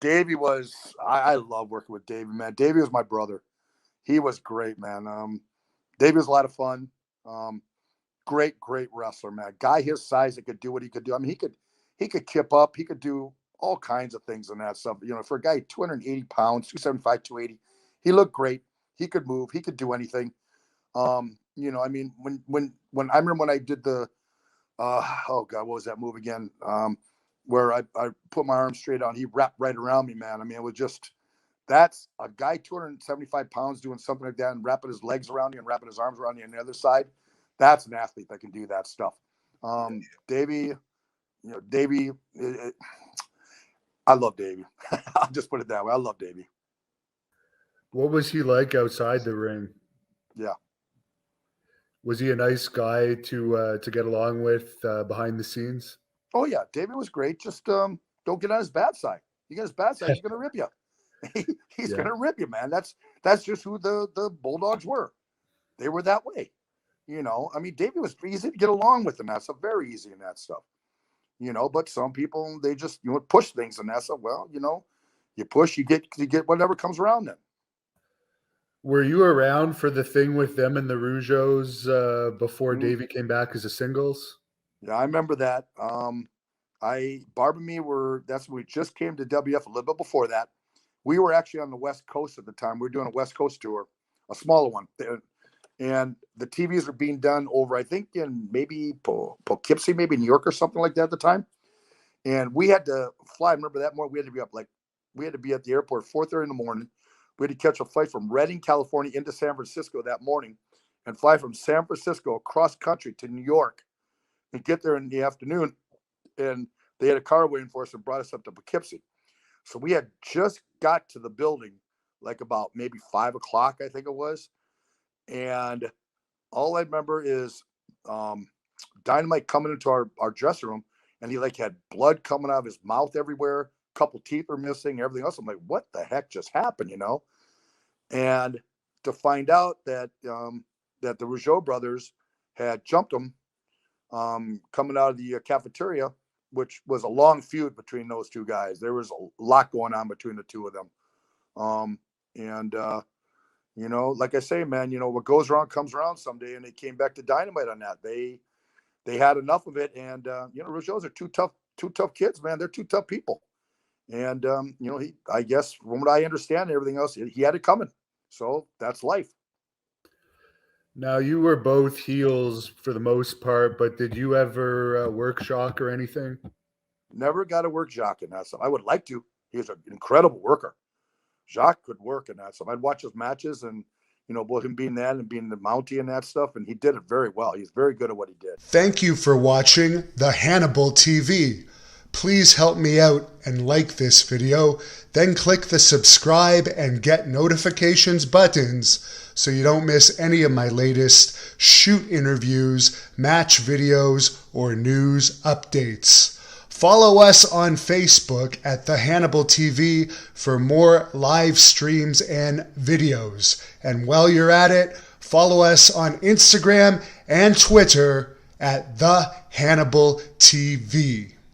Davey was, I love working with Davey, man. Davey was my brother. He was great, man. Davey was a lot of fun. Um, great wrestler, man. Guy his size that could do what he could do. I mean, he could kip up. He could do all kinds of things and that stuff. For a guy 280 pounds, 275, 280, he looked great. He could move. He could do anything. I mean, when I remember when I did the oh God, what was that move again? Where I put my arm straight on, he wrapped right around me, man. I mean, it was just that's a guy 275 pounds doing something like that and wrapping his legs around you and wrapping his arms around you on the other side. That's an athlete that can do that stuff. Davey, Davey, I love Davey. I'll just put it that way. I love Davey. What was he like outside the ring? Yeah. Was he a nice guy to get along with behind the scenes? Oh yeah, David was great. Just don't get on his bad side. You get his bad side, he's gonna rip you. He's gonna rip you, man. That's just who the Bulldogs were. They were that way. I mean, David was easy to get along with, and that's very easy in that stuff. But some people they just push things and that stuff. Well, you push, you get whatever comes around them. Were you around for the thing with them and the Rougeaus before Davey came back as a singles? Yeah, I remember that. Barb and me that's when we just came to WF a little bit before that. We were actually on the West Coast at the time. We were doing a West Coast tour, a smaller one. And the TVs were being done over, I think, in maybe Poughkeepsie, maybe New York or something like that at the time. And we had to fly. I remember that morning we had to be up we had to be at the airport at 4:30 in the morning. We had to catch a flight from Redding, California into San Francisco that morning and fly from San Francisco across country to New York and get there in the afternoon. And they had a car waiting for us and brought us up to Poughkeepsie. So we had just got to the building like about maybe 5 o'clock, I think it was. And all I remember is Dynamite coming into our dressing room, and he had blood coming out of his mouth everywhere. A couple teeth are missing, everything else. I'm like, what the heck just happened, And to find out that that the Rougeau brothers had jumped him coming out of the cafeteria, which was a long feud between those two guys. There was a lot going on between the two of them. Like I say, man, what goes around comes around someday, and they came back to Dynamite on that. They had enough of it, and Rougeaus are two tough kids, man. They're two tough people. And I guess from what I understand and everything else, he had it coming. So that's life. Now, you were both heels for the most part, but did you ever work Jacques or anything? Never got to work Jacques in that stuff. I would like to. He was an incredible worker. Jacques could work in that stuff. I'd watch his matches and, both him being that and being the Mountie and that stuff, and he did it very well. He's very good at what he did. Thank you for watching the Hannibal TV. Please help me out and like this video, then click the subscribe and get notifications buttons so you don't miss any of my latest shoot interviews, match videos, or news updates. Follow us on Facebook at The Hannibal TV for more live streams and videos. And while you're at it, follow us on Instagram and Twitter at The Hannibal TV.